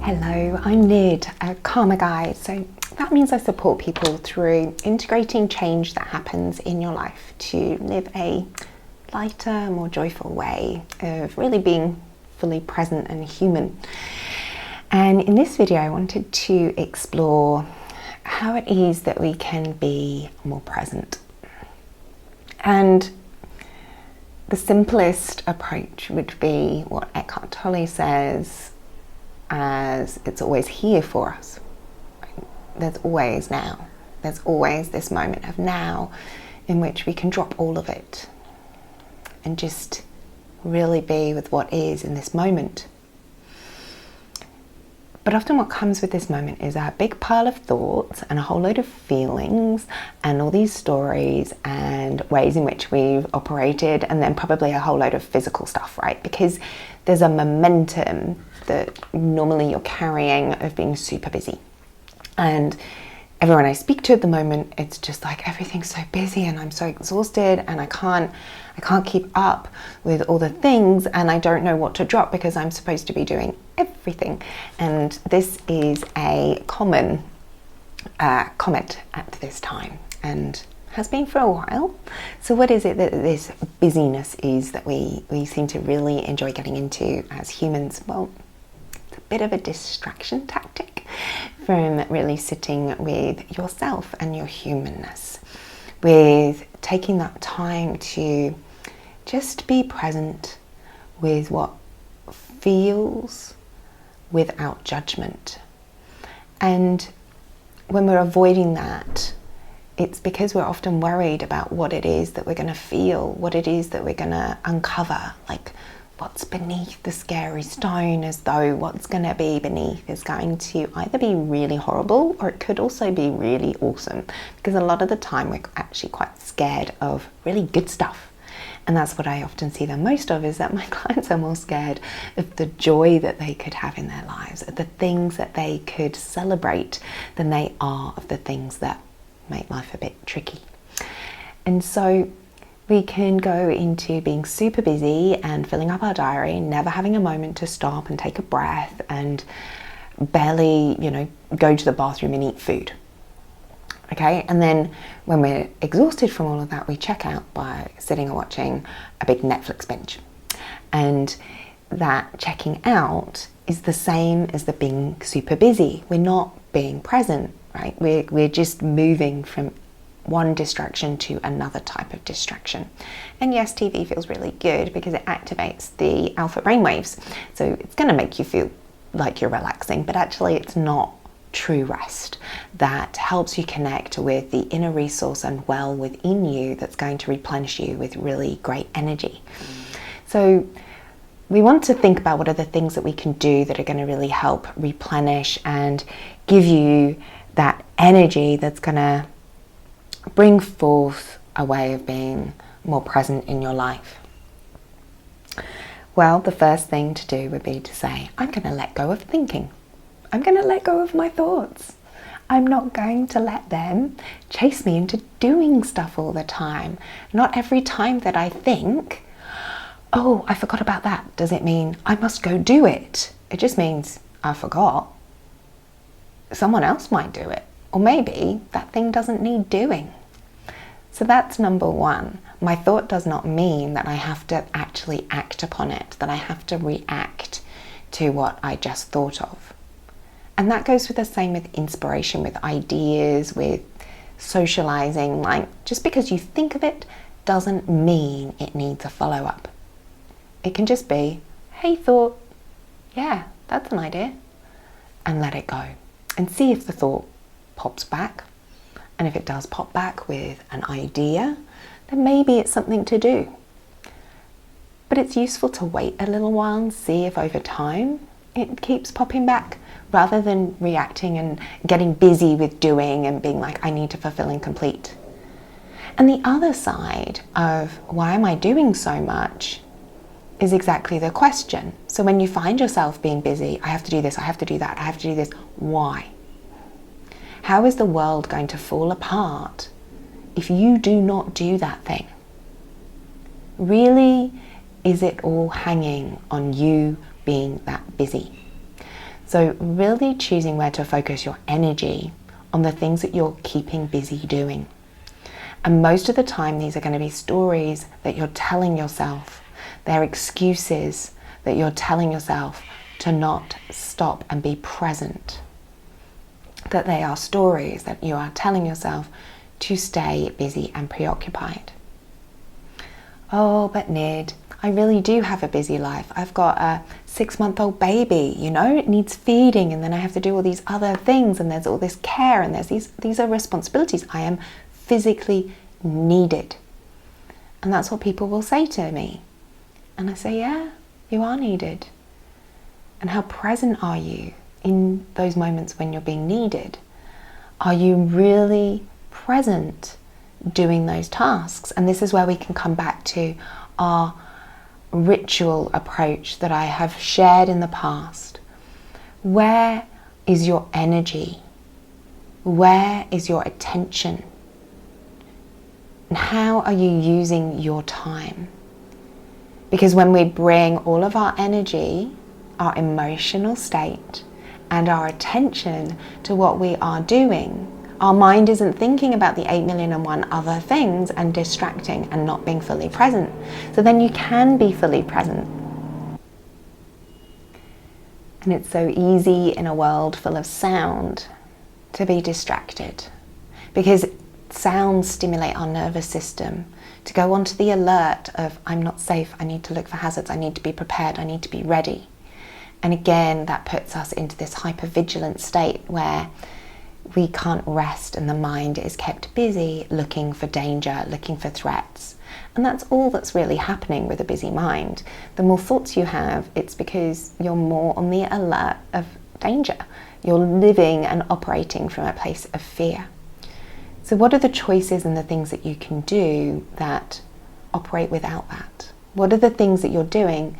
Hello, I'm Nid, a karma guide. So that means I support people through integrating change that happens in your life to live a lighter, more joyful way of really being fully present and human. And in this video, I wanted to explore how it is that we can be more present. And the simplest approach would be what Eckhart Tolle says as it's always here for us. There's always now. There's always this moment of now in which we can drop all of it and just really be with what is in this moment. But often what comes with this moment is a big pile of thoughts and a whole load of feelings and all these stories and ways in which we've operated, and then probably a whole load of physical stuff, right? Because there's a momentum that normally you're carrying of being super busy. And everyone I speak to at the moment, it's just like everything's so busy and I'm so exhausted and I can't keep up with all the things, and I don't know what to drop because I'm supposed to be doing everything. And this is a common comment at this time and has been for a while. So what is it that this busyness is that we seem to really enjoy getting into as humans? Well, it's a bit of a distraction tactic from really sitting with yourself and your humanness, with taking that time to just be present with what feels without judgment. And when we're avoiding that, it's because we're often worried about what it is that we're going to feel, what it is that we're going to uncover, like what's beneath the scary stone, as though what's going to be beneath is going to either be really horrible or it could also be really awesome. Because a lot of the time we're actually quite scared of really good stuff. And that's what I often see the most of, is that my clients are more scared of the joy that they could have in their lives, of the things that they could celebrate, than they are of the things that make life a bit tricky. And so we can go into being super busy and filling up our diary, never having a moment to stop and take a breath, and barely, go to the bathroom and eat food. Okay, and then when we're exhausted from all of that, we check out by sitting and watching a big Netflix binge. And that checking out is the same as the being super busy. We're not being present, right? We're just moving from one distraction to another type of distraction. And yes, TV feels really good because it activates the alpha brainwaves. So it's going to make you feel like you're relaxing, but actually it's not true rest that helps you connect with the inner resource and well within you that's going to replenish you with really great energy. So we want to think about what are the things that we can do that are going to really help replenish and give you that energy that's going to bring forth a way of being more present in your life. Well, the first thing to do would be to say, I'm going to let go of thinking. I'm going to let go of my thoughts. I'm not going to let them chase me into doing stuff all the time. Not every time that I think, oh, I forgot about that, does it mean I must go do it? It just means I forgot. Someone else might do it. Or maybe that thing doesn't need doing. So that's number one. My thought does not mean that I have to actually act upon it, that I have to react to what I just thought of. And that goes with the same with inspiration, with ideas, with socializing. Like, just because you think of it doesn't mean it needs a follow-up. It can just be, hey, thought, yeah, that's an idea, and let it go. And see if the thought pops back. And if it does pop back with an idea, then maybe it's something to do. But it's useful to wait a little while and see if over time it keeps popping back, rather than reacting and getting busy with doing and being like, I need to fulfill and complete. And the other side of why am I doing so much is exactly the question. So when you find yourself being busy, I have to do this, I have to do that, I have to do this, why? How is the world going to fall apart if you do not do that thing? Really, is it all hanging on you being that busy? So really choosing where to focus your energy on the things that you're keeping busy doing. And most of the time, these are going to be stories that you're telling yourself. They're excuses that you're telling yourself to not stop and be present. That they are stories that you are telling yourself to stay busy and preoccupied. Oh, but Nid, I really do have a busy life. I've got a 6-month-old baby, it needs feeding, and then I have to do all these other things, and there's all this care, and these are responsibilities. I am physically needed. And that's what people will say to me. And I say, yeah, you are needed. And how present are you in those moments when you're being needed? Are you really present doing those tasks? And this is where we can come back to our ritual approach that I have shared in the past. Where is your energy? Where is your attention? And how are you using your time? Because when we bring all of our energy, our emotional state, and our attention to what we are doing, our mind isn't thinking about the 8,000,001 other things and distracting and not being fully present. So then you can be fully present. And it's so easy in a world full of sound to be distracted, because sounds stimulate our nervous system to go onto the alert of, I'm not safe, I need to look for hazards, I need to be prepared, I need to be ready. And again, that puts us into this hypervigilant state where we can't rest and the mind is kept busy looking for danger, looking for threats. And that's all that's really happening with a busy mind. The more thoughts you have, it's because you're more on the alert of danger. You're living and operating from a place of fear. So what are the choices and the things that you can do that operate without that? What are the things that you're doing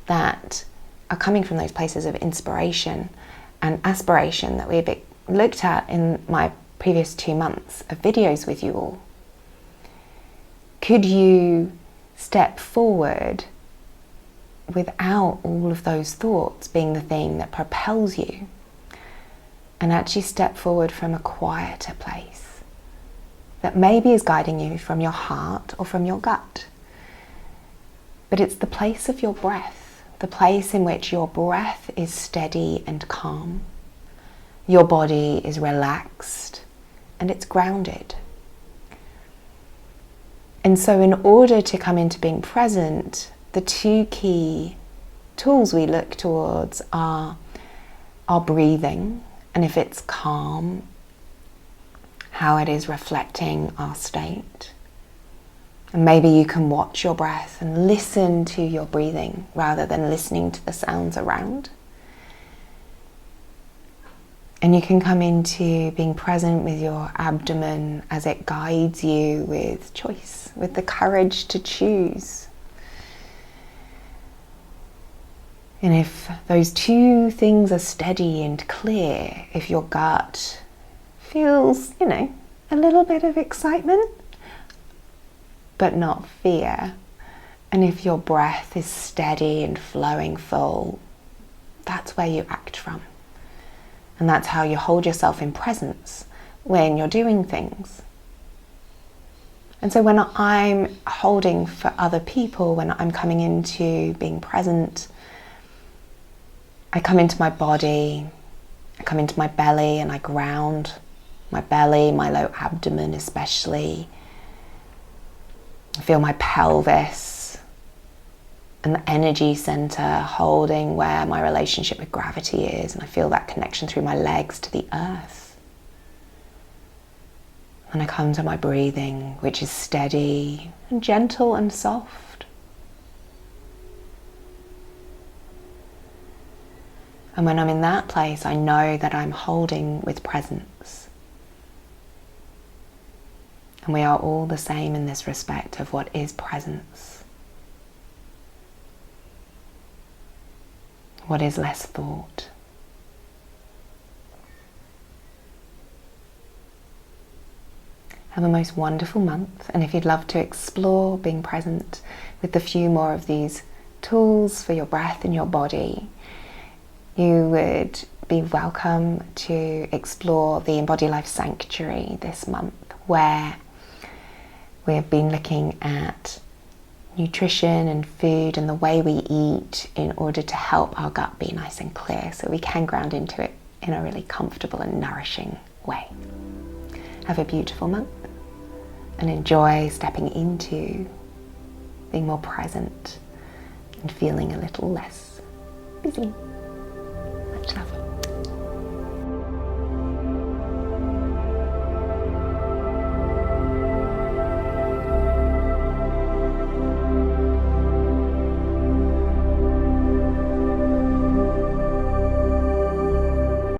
that are coming from those places of inspiration and aspiration that we've looked at in my previous 2 months of videos with you all? Could you step forward without all of those thoughts being the thing that propels you, and actually step forward from a quieter place that maybe is guiding you from your heart or from your gut? But it's the place of your breath, the place in which your breath is steady and calm. Your body is relaxed and it's grounded. And so in order to come into being present, the 2 key tools we look towards are our breathing, and if it's calm, how it is reflecting our state. And maybe you can watch your breath and listen to your breathing rather than listening to the sounds around. And you can come into being present with your abdomen as it guides you with choice, with the courage to choose. And if those 2 things are steady and clear, if your gut feels, a little bit of excitement, but not fear, and if your breath is steady and flowing full, that's where you act from. And that's how you hold yourself in presence when you're doing things. And so when I'm holding for other people, when I'm coming into being present, I come into my body, I come into my belly, and I ground my belly, my low abdomen especially. I feel my pelvis and the energy center holding where my relationship with gravity is, and I feel that connection through my legs to the earth. And I come to my breathing, which is steady and gentle and soft. And when I'm in that place, I know that I'm holding with presence. And we are all the same in this respect of what is presence. What is less thought? Have a most wonderful month, and if you'd love to explore being present with a few more of these tools for your breath and your body, you would be welcome to explore the Embody Life Sanctuary this month, where we've been looking at nutrition and food and the way we eat in order to help our gut be nice and clear so we can ground into it in a really comfortable and nourishing way. Have a beautiful month and enjoy stepping into being more present and feeling a little less busy. Much love.